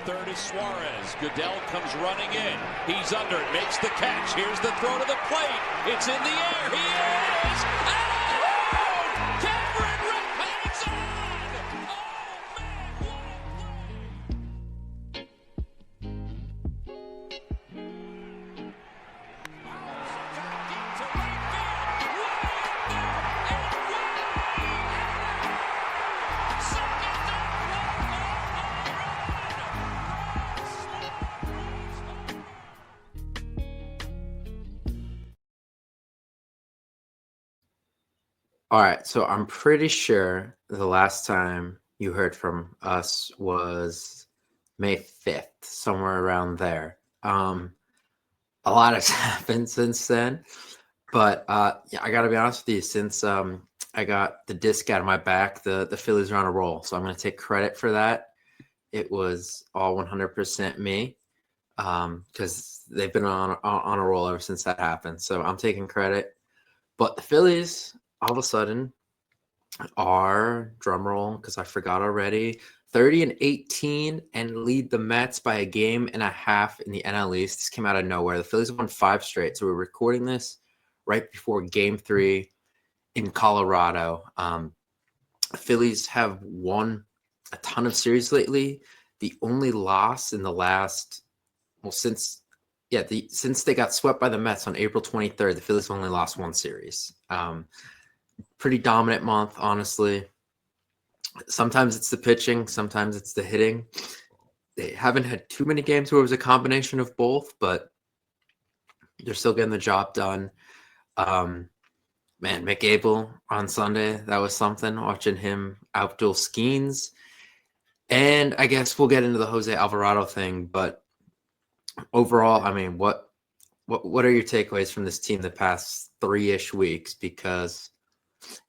Third is Suarez. Goodell comes running in. He's under it, makes the catch. Here's the throw to the plate. It's in the air. He is out! Cameron Rick hangs on! Oh, man, what a play! Deep to right field. Way and second All right, so I'm pretty sure the last time you heard from us was May 5th, somewhere around there. A lot has happened since then, but yeah, I got to be honest with you. Since I got the disc out of my back, the Phillies are on a roll, so I'm going to take credit for that. It was all 100% me because they've been on a roll ever since that happened. So I'm taking credit. But the Phillies, all of a sudden, are, drum roll, because I forgot already, 30-18 and lead the Mets by a game and a half in the NL East. This came out of nowhere. The Phillies won 5 straight. So we're recording this right before Game 3 in Colorado. The Phillies have won a ton of series lately. The only loss in the last, well, since they got swept by the Mets on April 23rd, the Phillies only lost 1 series. Pretty dominant month, honestly. Sometimes it's the pitching, sometimes it's the hitting. They haven't had too many games where it was a combination of both, but they're still getting the job done. Man, McAble on Sunday, that was something, watching him outduel Skeens. And I guess we'll get into the Jose Alvarado thing, but overall, I mean, what are your takeaways from this team the past 3-ish weeks? Because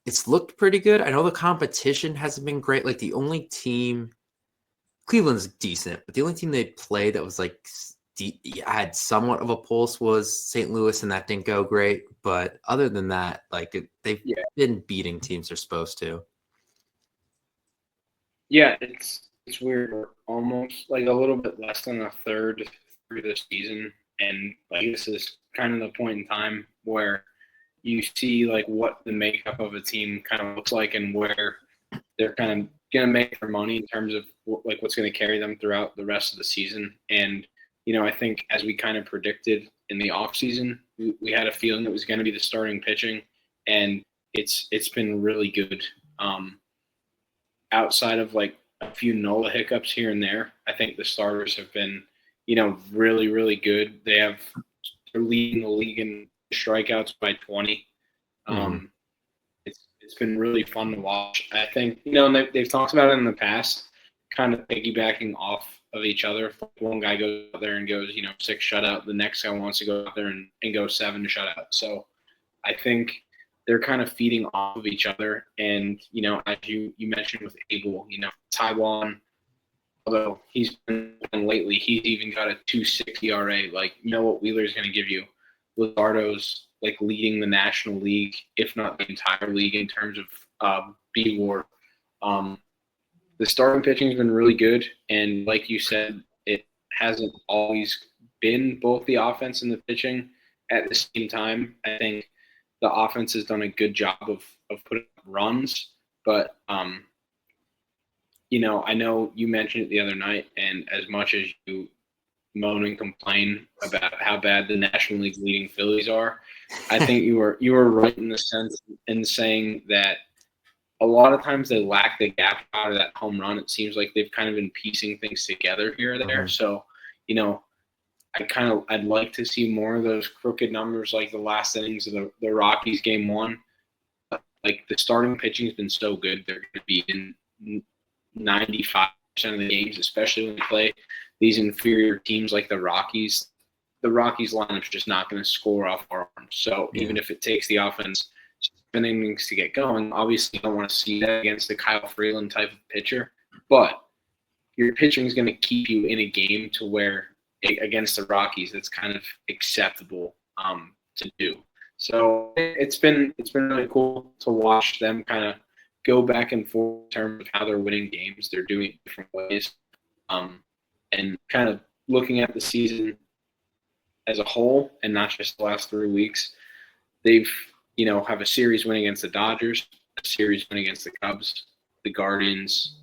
it's looked pretty good. I know the competition hasn't been great. Like the only team, Cleveland's decent, but the only team they played that was like had somewhat of a pulse was St. Louis, and that didn't go great. But other than that, like they've been beating teams they're supposed to. Yeah, it's weird. We're almost like a little bit less than a third through the season, and like this is kind of the point in time where you see like what the makeup of a team kind of looks like and where they're kind of going to make their money in terms of like what's going to carry them throughout the rest of the season. And, you know, I think as we kind of predicted in the offseason, we had a feeling it was going to be the starting pitching, and it's been really good. Outside of like a few NOLA hiccups here and there, I think the starters have been, you know, really, really good. They're leading the league in strikeouts by 20. It's been really fun to watch. I think, you know, and they've talked about it in the past, kind of piggybacking off of each other. If one guy goes out there and goes, you know, 6 shutout, the next guy wants to go out there and go 7 shutout. So I think they're kind of feeding off of each other. And, you know, as you mentioned with Abel, you know, Taiwan, although he's been lately, he's even got a 2.6 ERA. Like, you know what Wheeler's going to give you. Luzardo's like leading the National League, if not the entire league, in terms of B WAR. The starting pitching has been really good, and like you said, it hasn't always been both the offense and the pitching at the same time. I think the offense has done a good job of putting up runs, but you know, I know you mentioned it the other night, and as much as you moan and complain about how bad the National League leading Phillies are, I think you were right in the sense in saying that a lot of times they lack the gap out of that home run. It seems like they've kind of been piecing things together here or there. Mm-hmm. So, you know, I'd like to see more of those crooked numbers like the last innings of the Rockies game 1. Like the starting pitching has been so good, they're going to be in 95% of the games, especially when they play these inferior teams like the Rockies. The Rockies lineup's just not going to score off our arms. So even if it takes the offense 7 innings to get going, obviously you don't want to see that against the Kyle Freeland type of pitcher. But your pitching is going to keep you in a game to where against the Rockies, it's kind of acceptable to do. So it's been really cool to watch them kind of go back and forth in terms of how they're winning games. They're doing it different ways. And kind of looking at the season as a whole and not just the last 3 weeks, they've, have a series win against the Dodgers, a series win against the Cubs, the Guardians,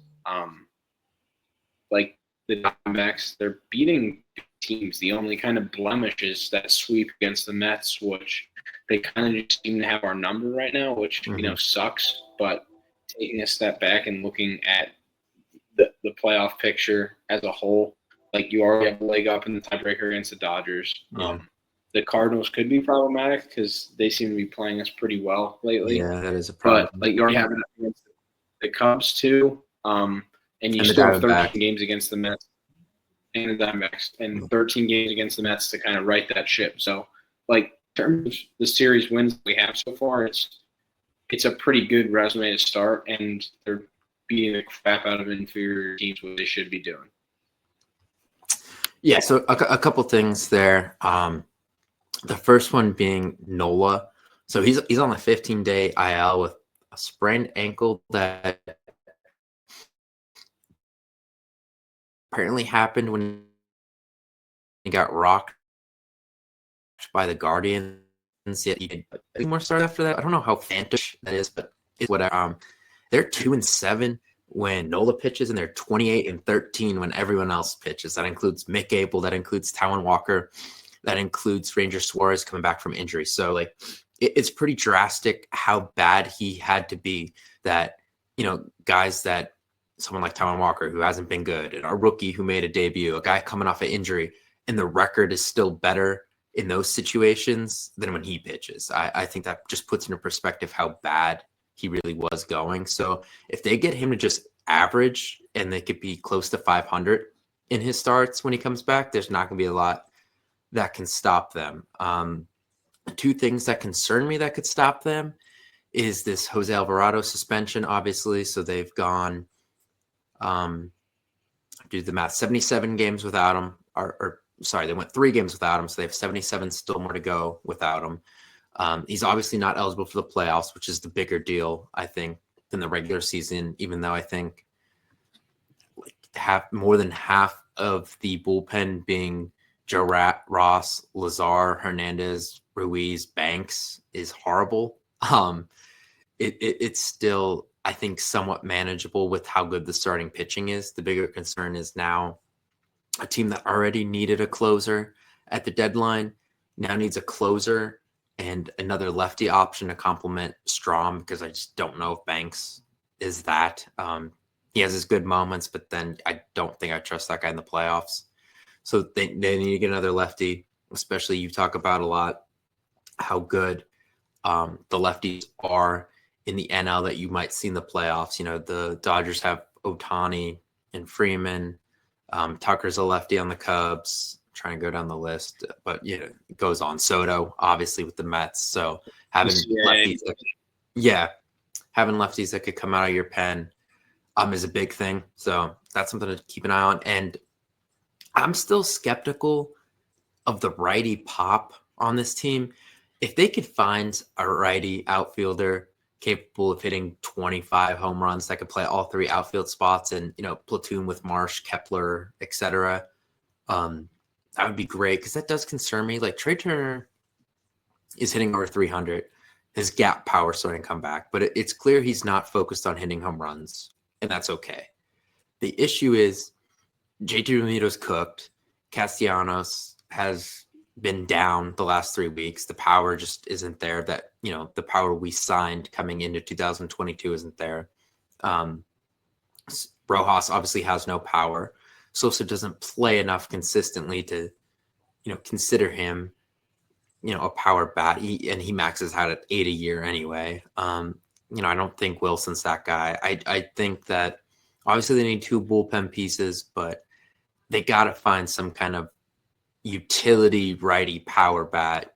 like the Diamondbacks. They're beating teams. The only kind of blemish is that sweep against the Mets, which they kind of just seem to have our number right now, which, sucks. But taking a step back and looking at the playoff picture as a whole, like you already have a leg up in the tiebreaker against the Dodgers. Yeah. The Cardinals could be problematic because they seem to be playing us pretty well lately. Yeah, that is a problem. But like you already have it against the Cubs too, and you still have 13 games against the Mets and the Diamondbacks, and 13 games against the Mets to kind of right that ship. So, like in terms of the series wins we have so far, it's a pretty good resume to start, and they're beating the crap out of inferior teams, what they should be doing. Yeah, so a couple things there. The first one being Nola. So he's on a 15-day IL with a sprained ankle that apparently happened when he got rocked by the Guardians. Yet he did a more start after that. I don't know how fantasy that is, but it's whatever. They're 2-7 when Nola pitches, and they're 28-13 when everyone else pitches. That includes Mick Abel, that includes Taijuan Walker, that includes Ranger Suarez coming back from injury. So like it's pretty drastic how bad he had to be that, guys that someone like Taijuan Walker, who hasn't been good, and a rookie who made a debut, a guy coming off an injury, and the record is still better in those situations than when he pitches. I think that just puts into perspective how bad he really was going. So if they get him to just average and they could be close to 500 in his starts when he comes back, there's not going to be a lot that can stop them. Two things that concern me that could stop them is this Jose Alvarado suspension, obviously. So they've gone, do the math, 77 games without him, they went 3 games without him. So they have 77 still more to go without him. He's obviously not eligible for the playoffs, which is the bigger deal, I think, than the regular season, even though I think more than half of the bullpen being Joe Ross, Lazar, Hernandez, Ruiz, Banks is horrible. It's still, I think, somewhat manageable with how good the starting pitching is. The bigger concern is now a team that already needed a closer at the deadline now needs a closer and another lefty option to complement Strom, because I just don't know if Banks is that. He has his good moments, but then I don't think I trust that guy in the playoffs. So they need to get another lefty, especially you talk about a lot how good the lefties are in the NL that you might see in the playoffs. The Dodgers have Ohtani and Freeman. Tucker's a lefty on the Cubs. Trying to go down the list, but it goes on. Soto, obviously, with the Mets. So having lefties that could come out of your pen is a big thing. So that's something to keep an eye on. And I'm still skeptical of the righty pop on this team. If they could find a righty outfielder capable of hitting 25 home runs that could play all 3 outfield spots and, platoon with Marsh, Kepler, etc., that would be great, because that does concern me. Like Trey Turner is hitting over 300. His gap power starting to come back, but it's clear he's not focused on hitting home runs, and that's okay. The issue is JT Realmuto's cooked. Castellanos has been down the last 3 weeks. The power just isn't there. That the power we signed coming into 2022 isn't there. Rojas obviously has no power. Sosa doesn't play enough consistently to, consider him, a power bat. He maxes out at 8 a year anyway. I don't think Wilson's that guy. I think that obviously they need 2 bullpen pieces, but they got to find some kind of utility righty power bat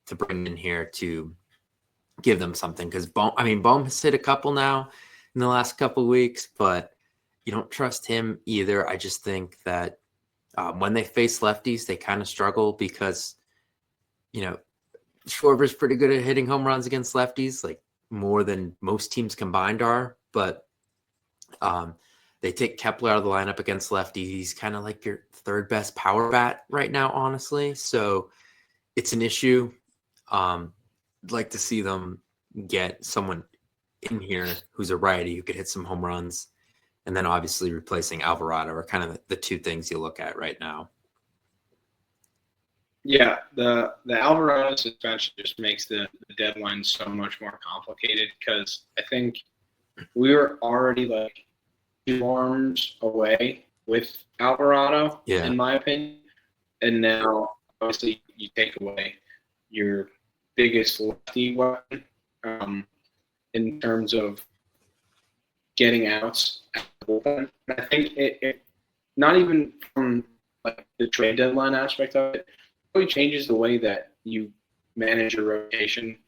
to bring in here to give them something. Because Bohm has hit a couple now in the last couple of weeks, but you don't trust him either. I just think that when they face lefties, they kind of struggle because, Schwarber's pretty good at hitting home runs against lefties, like more than most teams combined are. But They take Kepler out of the lineup against lefties. He's kind of like your third best power bat right now, honestly. So it's an issue. I'd like to see them get someone in here who's a righty who could hit some home runs. And then obviously replacing Alvarado are kind of the two things you look at right now. Yeah, the Alvarado suspension just makes the deadline so much more complicated because I think we were already like 2 arms away with Alvarado, in my opinion. And now, obviously, you take away your biggest lefty weapon in terms of getting outs at the bullpen. I think it not even from like the trade deadline aspect of it, really changes the way that you manage your rotation,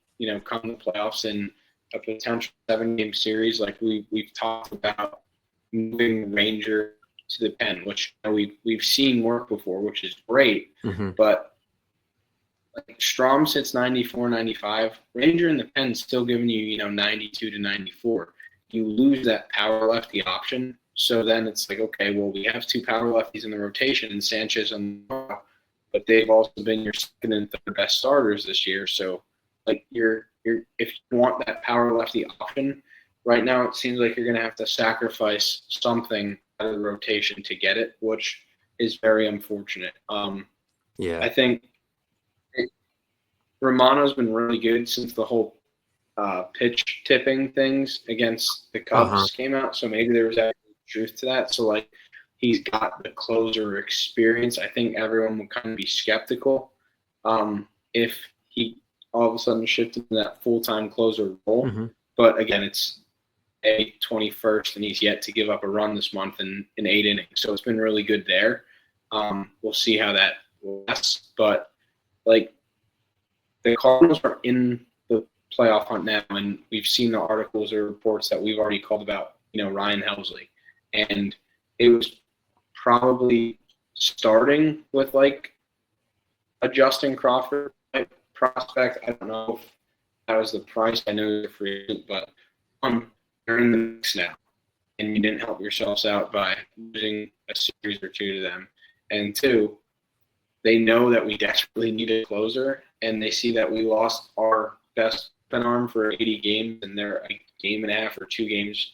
come the playoffs in a potential 7-game series. Like we've talked about moving Ranger to the pen, which we've seen work before, which is great. Mm-hmm. But like Strom sits 94, 95. Ranger in the pen still giving you, 92 to 94. You lose that power lefty option. So then it's like, okay, well, we have 2 power lefties in the rotation and Sanchez and Mora, but they've also been your second and third best starters this year. So like if you want that power lefty option, right now it seems like you're going to have to sacrifice something out of the rotation to get it, which is very unfortunate. I think Romano's been really good since the whole pitch tipping things against the Cubs came out. So maybe there was actually truth to that. So like he's got the closer experience. I think everyone would kind of be skeptical if he all of a sudden shifted to that full-time closer role. Mm-hmm. But again, it's May 21st, and he's yet to give up a run this month in 8 innings. So it's been really good there. We'll see how that lasts. But like the Cardinals are in the playoff hunt now, and we've seen the articles or reports that we've already called about, Ryan Helsley. And it was probably starting with like a Justin Crawford type prospect. I don't know if that was the price. I know they're free agent, but you're in the mix now, and you didn't help yourselves out by losing a series or 2 to them. And 2, they know that we desperately need a closer, and they see that we lost our best pen arm for 80 games, and they're a game and a half or 2 games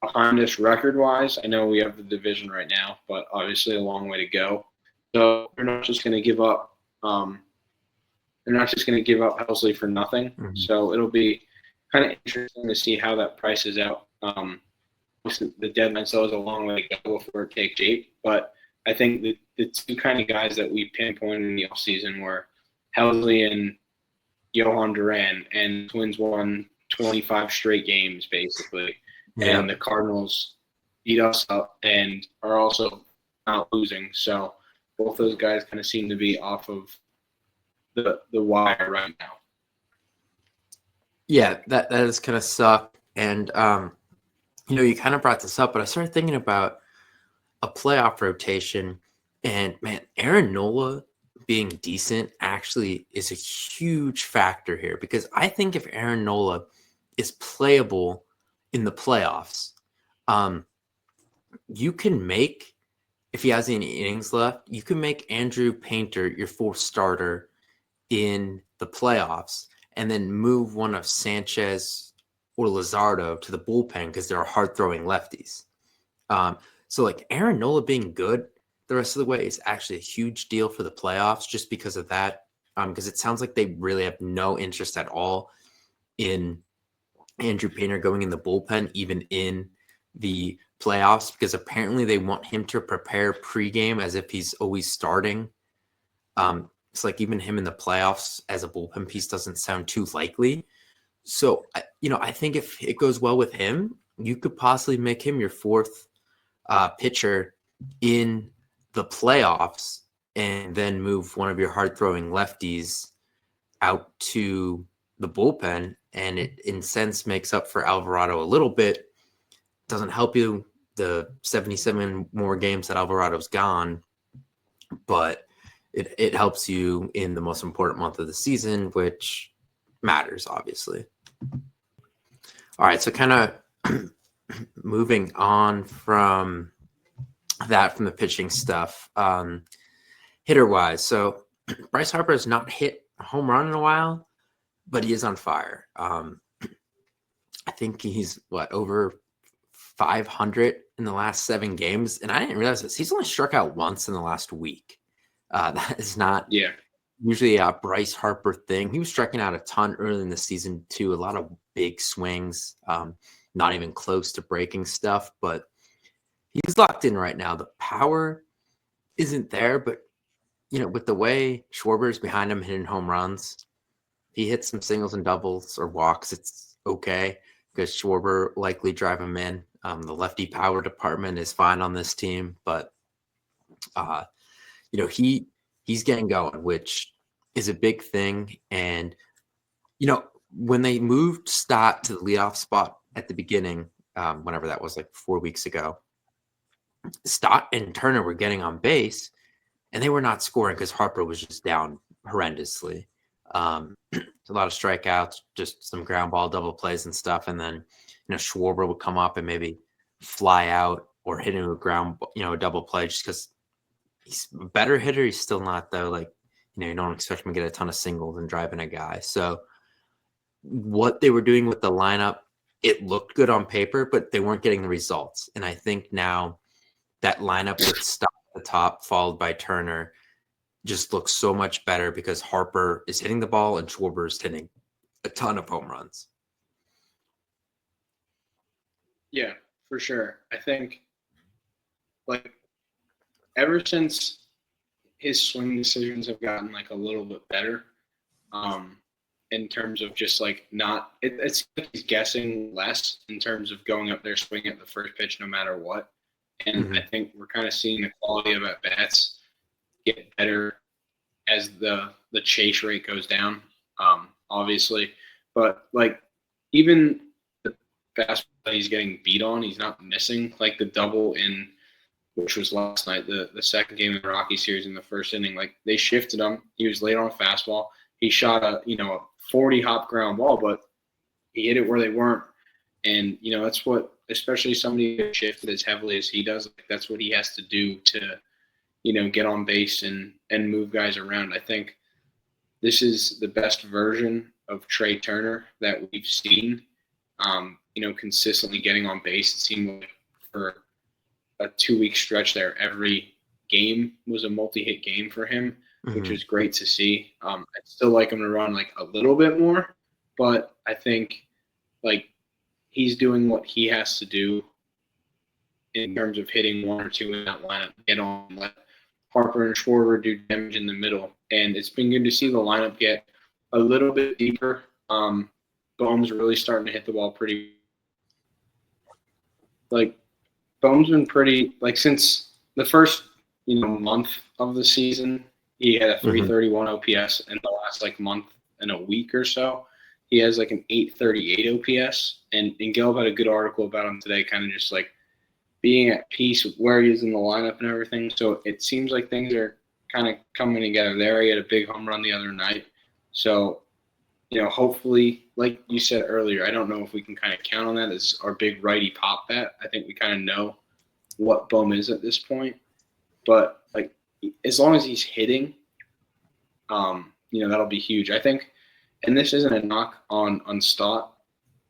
behind us record-wise. I know we have the division right now, but obviously a long way to go. So they're not just going to give up. They're not just going to give up Helsley for nothing. Mm-hmm. So it'll be kind of interesting to see how that prices out. The deadline still has a long way to go before it takes shape, but I think the 2 kind of guys that we pinpointed in the offseason were Helsley and Johan Duran, and Twins won 25 straight games basically. Yeah. And the Cardinals beat us up and are also not losing. So both those guys kind of seem to be off of the wire right now. Yeah, that is kind of suck. And, you kind of brought this up, but I started thinking about a playoff rotation. And, man, Aaron Nola being decent actually is a huge factor here, because I think if Aaron Nola is playable in the playoffs, you can make, if he has any innings left, you can make Andrew Painter your 4th starter in the playoffs, and then move one of Sanchez or Luzardo to the bullpen because they're hard-throwing lefties. So like Aaron Nola being good the rest of the way is actually a huge deal for the playoffs just because of that. Because it sounds like they really have no interest at all in Andrew Painter going in the bullpen, even in the playoffs, because apparently they want him to prepare pregame as if he's always starting. It's like even him in the playoffs as a bullpen piece doesn't sound too likely. So, I think if it goes well with him, you could possibly make him your 4th pitcher in the playoffs, and then move one of your hard-throwing lefties out to the bullpen, and it in a sense makes up for Alvarado a little bit. Doesn't help you the 77 more games that Alvarado's gone, but it helps you in the most important month of the season, which matters, obviously. All right, so kind of moving on from that, from the pitching stuff, hitter wise. So Bryce Harper has not hit a home run in a while, but he is on fire. I think he's over 500 in the last 7 games. And I didn't realize this. He's only struck out once in the last week. That is not usually a Bryce Harper thing. He was striking out a ton early in the season too. A lot of big swings, not even close to breaking stuff, but he's locked in right now. The power isn't there, but with the way Schwarber's behind him hitting home runs, he hits some singles and doubles or walks, it's okay because Schwarber likely drive him in. The lefty power department is fine on this team, but he's getting going, which is a big thing. And when they moved Stott to the leadoff spot at the beginning, whenever that was, like 4 weeks ago, Stott and Turner were getting on base, and they were not scoring because Harper was just down horrendously. A lot of strikeouts, just some ground ball double plays and stuff, and then Schwarber would come up and maybe fly out or hit him a double play just because he's a better hitter. He's still not, though. Like, you don't expect him to get a ton of singles and driving a guy. So what they were doing with the lineup, it looked good on paper, but they weren't getting the results. And I think now that lineup with Stott at the top, followed by Turner, just looks so much better because Harper is hitting the ball and Schwarber is hitting a ton of home runs. Yeah, for sure. I think, ever since his swing decisions have gotten, a little bit better, in terms of just, it's like he's guessing less in terms of going up there, swinging at the first pitch no matter what. And I think we're kind of seeing the quality of at-bats get better as the chase rate goes down, obviously. But, even the fastball that he's getting beat on, he's not missing. The double in, which was last night, the second game of the Rocky series in the first inning, they shifted him. He was late on a fastball. He shot a 40-hop ground ball, but he hit it where they weren't. And, that's what, especially somebody who shifted as heavily as he does, that's what he has to do to, get on base and move guys around. I think this is the best version of Trey Turner that we've seen, consistently getting on base. It seemed like for a 2-week stretch there, every game was a multi-hit game for him, which was great to see. I'd still like him to run a little bit more, but I think he's doing what he has to do in terms of hitting 1 or 2 in that lineup, get on, let Harper and Schwarber do damage in the middle. And it's been good to see the lineup get a little bit deeper. Bohm's really starting to hit the ball pretty. Bohm's been pretty, since the first, month of the season, he had a 331 OPS, and the last, month and a week or so, he has, an 838 OPS. And Gelb had a good article about him today, kind of just, being at peace with where he is in the lineup and everything. So it seems like things are kind of coming together there. He had a big home run the other night. So, hopefully, like you said earlier, I don't know if we can kind of count on that as our big righty pop bat. I think we kind of know what Bohm is at this point. But, as long as he's hitting, that'll be huge. I think, and this isn't a knock on Stott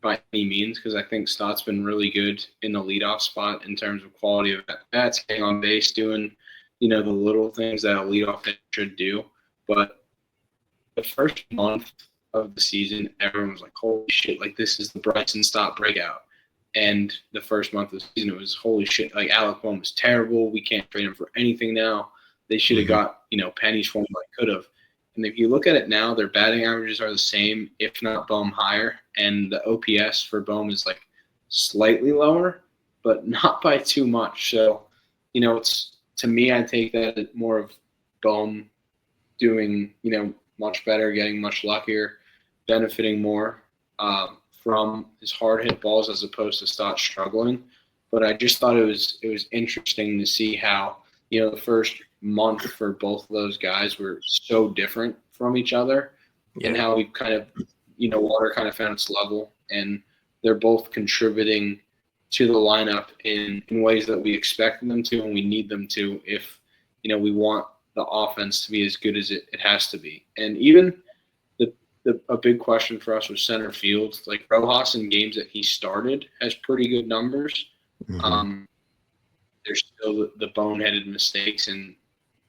by any means, because I think Stott's been really good in the leadoff spot in terms of quality of at-bats, getting on base, doing, the little things that a leadoff hitter should do. But the first month of the season, everyone was like, holy shit, this is the Bryson Stott breakout. And the first month of the season, it was holy shit, Alec Bohm was terrible. We can't trade him for anything now. They should have got, pennies for him could have. And if you look at it now, their batting averages are the same, if not Bohm higher. And the OPS for Bohm is slightly lower, but not by too much. So, it's, to me, I take that more of Bohm doing, much better, getting much luckier, benefiting more from his hard hit balls as opposed to Stott struggling. But I just thought it was interesting to see how, the first month for both of those guys were so different from each other, and how we kind of, water kind of found its level, and they're both contributing to the lineup in ways that we expect them to and we need them to if, we want the offense to be as good as it has to be. And even a big question for us was center field. Like Rojas in games that he started has pretty good numbers. Mm-hmm. There's still the boneheaded mistakes and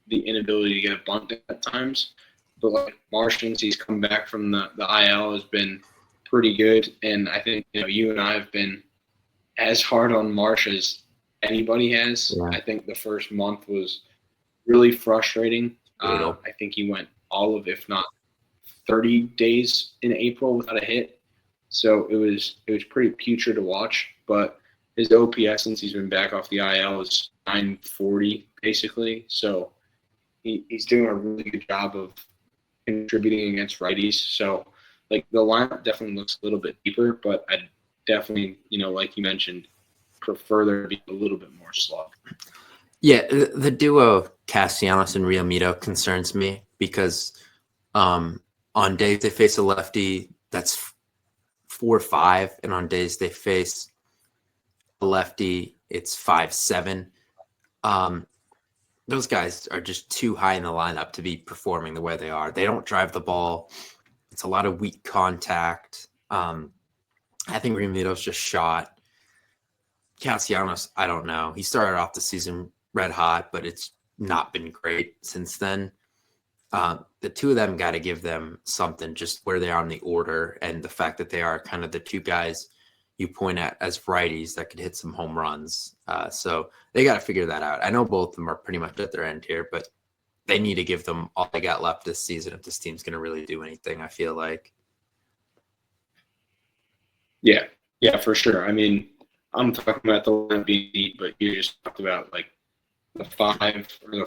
the inability to get a bunt at times. But like Marsh, since he's come back from the IL, has been pretty good. And I think you and I have been as hard on Marsh as anybody has. Yeah. I think the first month was really frustrating. Brutal. I think he went all of, if not 30 days in April without a hit. So it was pretty putrid to watch. But his OPS since he's been back off the IL is 940 basically. So he's doing a really good job of contributing against righties. So like the lineup definitely looks a little bit deeper, but I definitely, like you mentioned, prefer there to be a little bit more slug. Yeah, the duo Castellanos and Realmuto concerns me because on days they face a lefty that's 4-5, and on days they face a lefty it's 5-7. Those guys are just too high in the lineup to be performing the way they are. They don't drive the ball. It's a lot of weak contact. I think Realmuto's just shot. Castellanos, I don't know. He started off the season red hot, but it's not been great since then. The two of them got to give them something, just where they are in the order, and the fact that they are kind of the two guys you point at as righties that could hit some home runs. So they got to figure that out. I know both of them are pretty much at their end here, but they need to give them all they got left this season if this team's going to really do anything, I feel like. Yeah, for sure. I mean, I'm talking about the line being deep, but you just talked about like the 5 or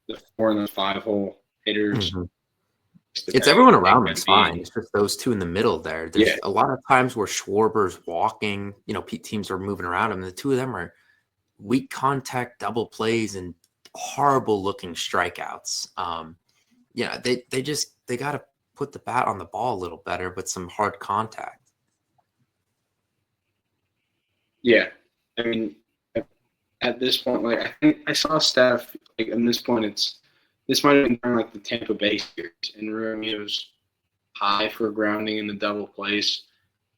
the 4 and the 5 hole hitters. Mm-hmm. It's everyone around them's fine. It's just those two in the middle there. There's a lot of times where Schwarber's walking, teams are moving around him. The two of them are weak contact double plays and horrible looking strikeouts. They got to put the bat on the ball a little better with some hard contact. Yeah, I mean, at this point, like I think I saw a stat. Like at this point, this might have been during like the Tampa Bay series, and Romeo's high for grounding in the double plays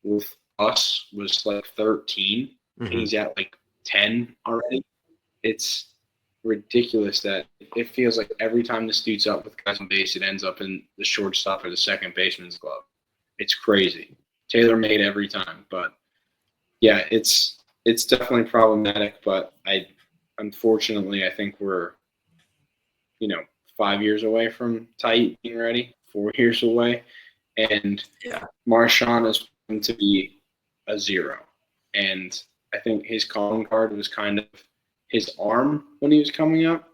with us was like 13, and he's at like 10 already. It's ridiculous that it feels like every time this dude's up with guys on base, it ends up in the shortstop or the second baseman's glove. It's crazy. Tailor-made every time, but yeah, it's definitely problematic. But unfortunately, I think we're 5 years away from Tait being ready, 4 years away, and Marchand is going to be a 0. And I think his calling card was kind of his arm when he was coming up.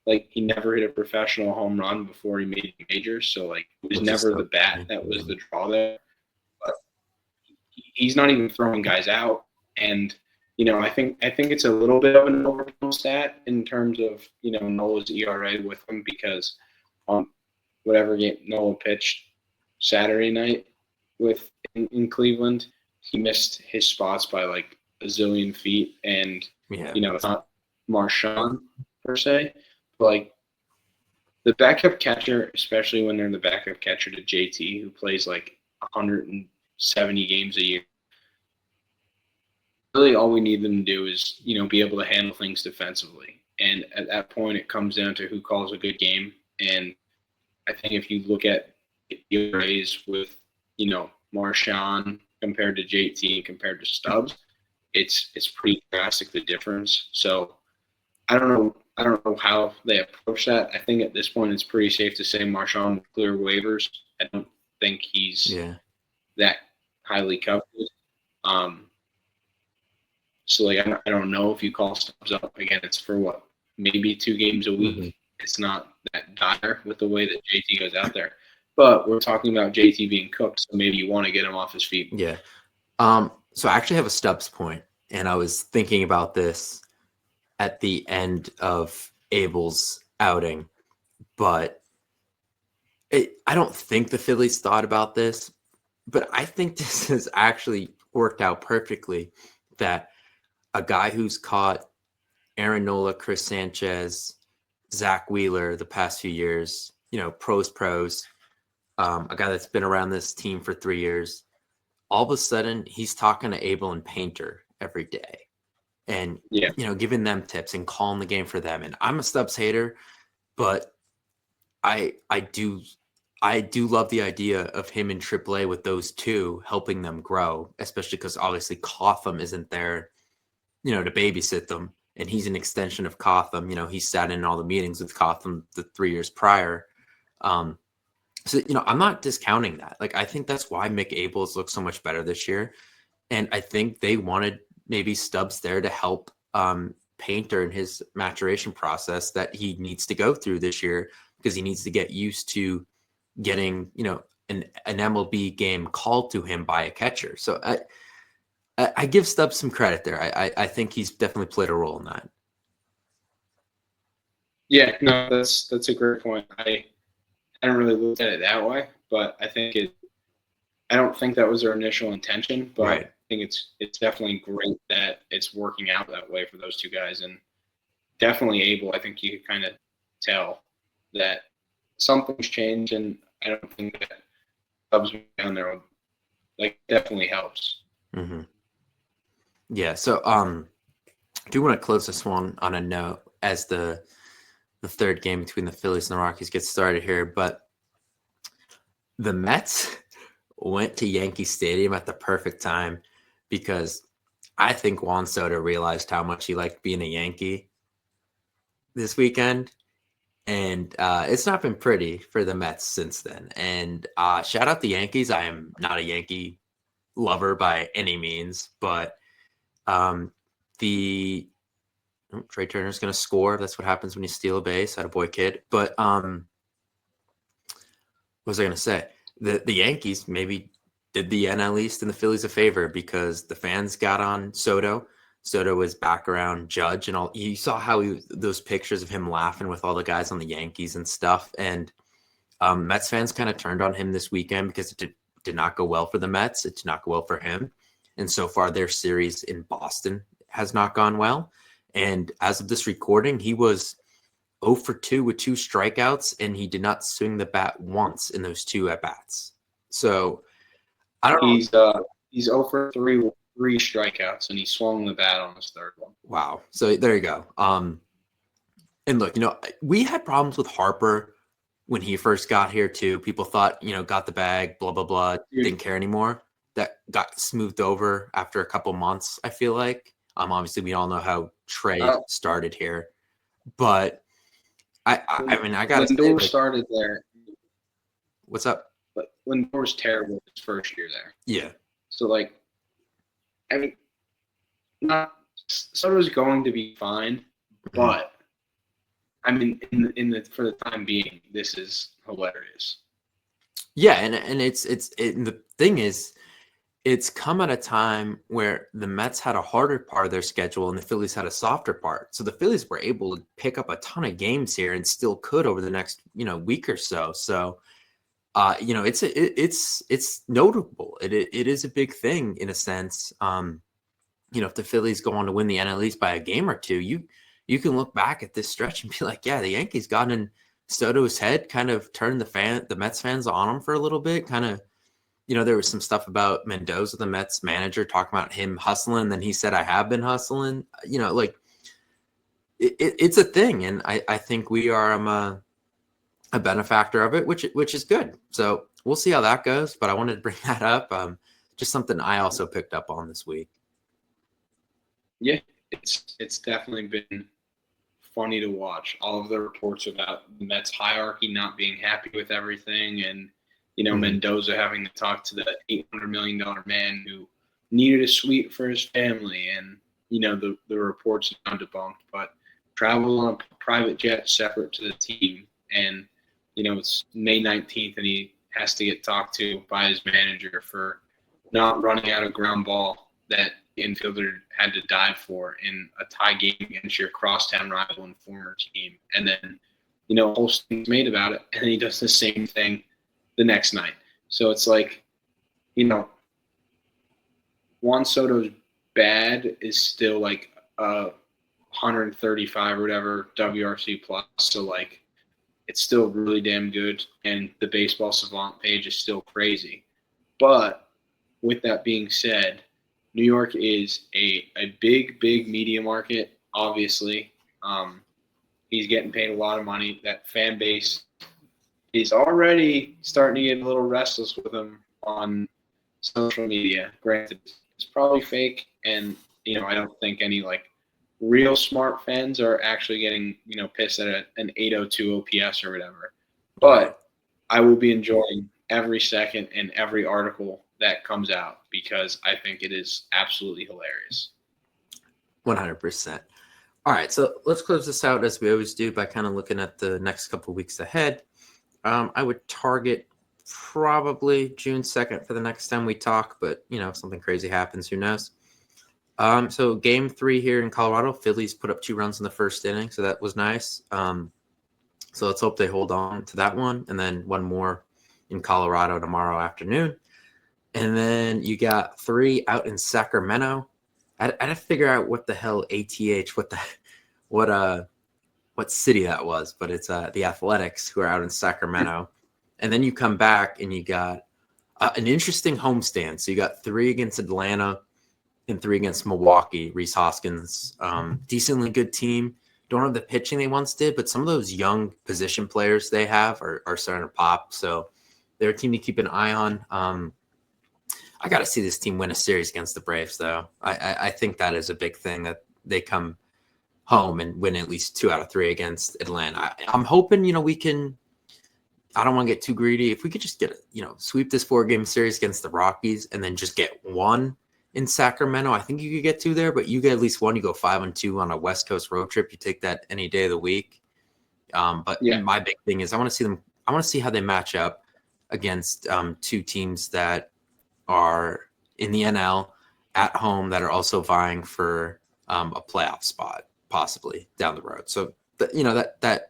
Like he never hit a professional home run before he made the majors, so like it was never the bat that was the draw there. But he's not even throwing guys out, and I think it's a little bit of an overkill stat in terms of Nola's ERA with him, because on whatever game Nola pitched Saturday night in Cleveland, he missed his spots by like a zillion feet, and it's not Marchand per se, but like the backup catcher, especially when they're the backup catcher to JT, who plays like 170 games a year. Really, all we need them to do is be able to handle things defensively, and at that point, it comes down to who calls a good game. And I think if you look at the rays with Marchand compared to JT and compared to Stubbs, it's pretty drastic, the difference. So I don't know how they approach that. I think at this point it's pretty safe to say Marchand will clear waivers. I don't think he's that highly coveted. So like I don't know if you call Stubbs up again. It's for maybe 2 games a week. Mm-hmm. It's not that dire with the way that JT goes out there. But we're talking about JT being cooked, so maybe you want to get him off his feet. Yeah. So I actually have a Stubbs point, and I was thinking about this at the end of Abel's outing, but I don't think the Phillies thought about this, but I think this has actually worked out perfectly, that a guy who's caught Aaron Nola, Chris Sanchez, Zach Wheeler the past few years, pros, a guy that's been around this team for 3 years. All of a sudden, he's talking to Abel and Painter every day and, giving them tips and calling the game for them. And I'm a Stubbs hater, but I do love the idea of him in AAA with those two helping them grow, especially because obviously Cotham isn't there, to babysit them. And he's an extension of Cotham. He sat in all the meetings with Cotham the 3 years prior. So, I'm not discounting that. Like, I think that's why Mick Abels looks so much better this year. And I think they wanted maybe Stubbs there to help Painter in his maturation process that he needs to go through this year, because he needs to get used to getting, an MLB game called to him by a catcher. So I give Stubbs some credit there. I think he's definitely played a role in that. Yeah, no, that's a great point. I don't really look at it that way, but I don't think that was their initial intention, but right. I think it's definitely great that it's working out that way for those two guys, and definitely Abel. I think you could kind of tell that something's changed, and I don't think that Stubbs down there definitely helps. Mm-hmm. Yeah. So I do want to close this one on a note as the third game between the Phillies and the Rockies gets started here, but the Mets went to Yankee Stadium at the perfect time, because I think Juan Soto realized how much he liked being a Yankee this weekend. And it's not been pretty for the Mets since then. And shout out the Yankees. I am not a Yankee lover by any means, but Trey Turner's going to score. That's what happens when you steal a base. Attaboy kid. But what was I going to say? The Yankees maybe did the NL East and the Phillies a favor, because the fans got on Soto. Soto was back around Judge and all. You saw how those pictures of him laughing with all the guys on the Yankees and stuff. And Mets fans kind of turned on him this weekend because it did not go well for the Mets. It did not go well for him. And so far, their series in Boston has not gone well. And as of this recording, he was 0 for 2 with 2 strikeouts, and he did not swing the bat once in those 2 at-bats. So I don't know. He's 0 for 3 with 3 strikeouts, and he swung the bat on his third one. Wow. So there you go. And look, we had problems with Harper when he first got here too. People thought, got the bag, blah, blah, blah, didn't care anymore. That got smoothed over after a couple months, I feel like. Obviously, we all know how Trey started here. But, I mean, I got to say. Lindor started there. What's up? But Lindor was terrible his first year there. Yeah. So, I mean, Soto's going to be fine, but I mean, for the time being, this is hilarious. Yeah, and the thing is, it's come at a time where the Mets had a harder part of their schedule and the Phillies had a softer part. So the Phillies were able to pick up a ton of games here and still could over the next week or so. So it's notable. It is a big thing in a sense. If the Phillies go on to win the NL East by a game or two, you can look back at this stretch and be like, yeah, the Yankees got in Soto's head, kind of turned the Mets fans on him for a little bit. Kind of, there was some stuff about Mendoza, the Mets manager, talking about him hustling. And then he said, I have been hustling. It's a thing, and I think we are a benefactor of it, which is good. So we'll see how that goes. But I wanted to bring that up. Just something I also picked up on this week. Yeah, it's definitely been funny to watch. All of the reports about the Mets hierarchy not being happy with everything, and Mendoza having to talk to the $800 million man who needed a suite for his family, and the reports are now debunked. But travel on a private jet separate to the team, and it's May 19th, and he has to get talked to by his manager for not running out a ground ball that the infielder had to dive for in a tie game against your crosstown rival and former team. And then, a whole thing's made about it, and then he does the same thing the next night. So it's like, Juan Soto's bad is still like 135 or whatever WRC plus. So like it's still really damn good, and the Baseball Savant page is still crazy. But with that being said, New York is a big media market, obviously. He's getting paid a lot of money. That fan base is already starting to get a little restless with him on social media. Granted, it's probably fake, and I don't think any like real smart fans are actually getting pissed at an 802 OPS or whatever. But I will be enjoying every second and every article that comes out because I think it is absolutely hilarious. 100%. All right, so let's close this out as we always do by kind of looking at the next couple of weeks ahead. I would target probably June 2nd for the next time we talk, but if something crazy happens, who knows? So game 3 here in Colorado, Phillies put up 2 runs in the first inning, so that was nice. So let's hope they hold on to that one, and then one more in Colorado tomorrow afternoon. And then you got 3 out in Sacramento. I had to figure out what the hell ATH, what city that was, but it's the Athletics who are out in Sacramento. And then you come back and you got an interesting homestand. So you got 3 against Atlanta and 3 against Milwaukee. Rhys Hoskins, decently good team. Don't have the pitching they once did, but some of those young position players they have are starting to pop. So they're a team to keep an eye on. I got to see this team win a series against the Braves, though. I think that is a big thing, that they come home and win at least 2 out of 3 against Atlanta. I'm hoping, we can – I don't want to get too greedy. If we could just get, sweep this 4-game series against the Rockies and then just get 1 in Sacramento, I think you could get 2 there, but you get at least 1. You go 5-2 on a West Coast road trip. You take that any day of the week. But my big thing is I want to see how they match up against 2 teams that are in the NL at home that are also vying for a playoff spot possibly down the road. So that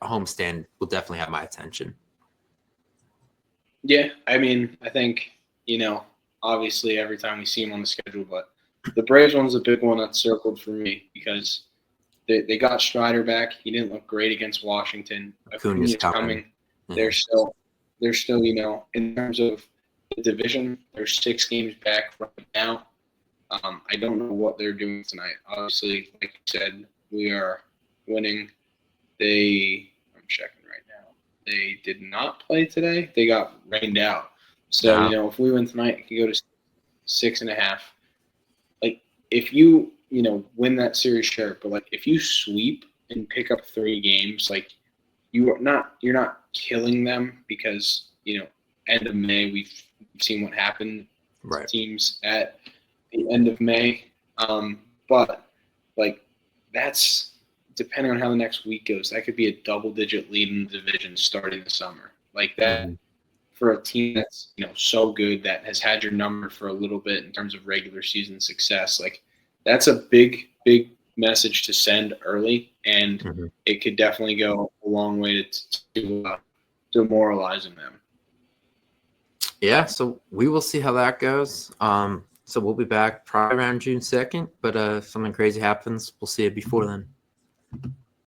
homestand will definitely have my attention. Yeah, I mean, I think obviously every time we see him on the schedule, but the Braves one's a big one that's circled for me because they got Strider back. He didn't look great against Washington. Acuna's coming. Mm-hmm. They're still in terms of the division, they're 6 games back right now. I don't know what they're doing tonight. Obviously, like you said, we are winning. I'm checking right now. They did not play today. They got rained out. So, if we win tonight, it can go to 6.5. Like, if you, win that series, sure. But, like, if you sweep and pick up 3 games, like, you're not killing them because, end of May, we've seen what happened to teams at the end of May. But, like, that's depending on how the next week goes. That could be a double-digit lead in the division starting the summer. Like that for a team that's, so good, that has had your number for a little bit in terms of regular season success. Like, that's a big message to send early, and it could definitely go a long way to demoralizing them. Yeah, so we will see how that goes. So we'll be back probably around June 2nd, but if something crazy happens, we'll see it before then.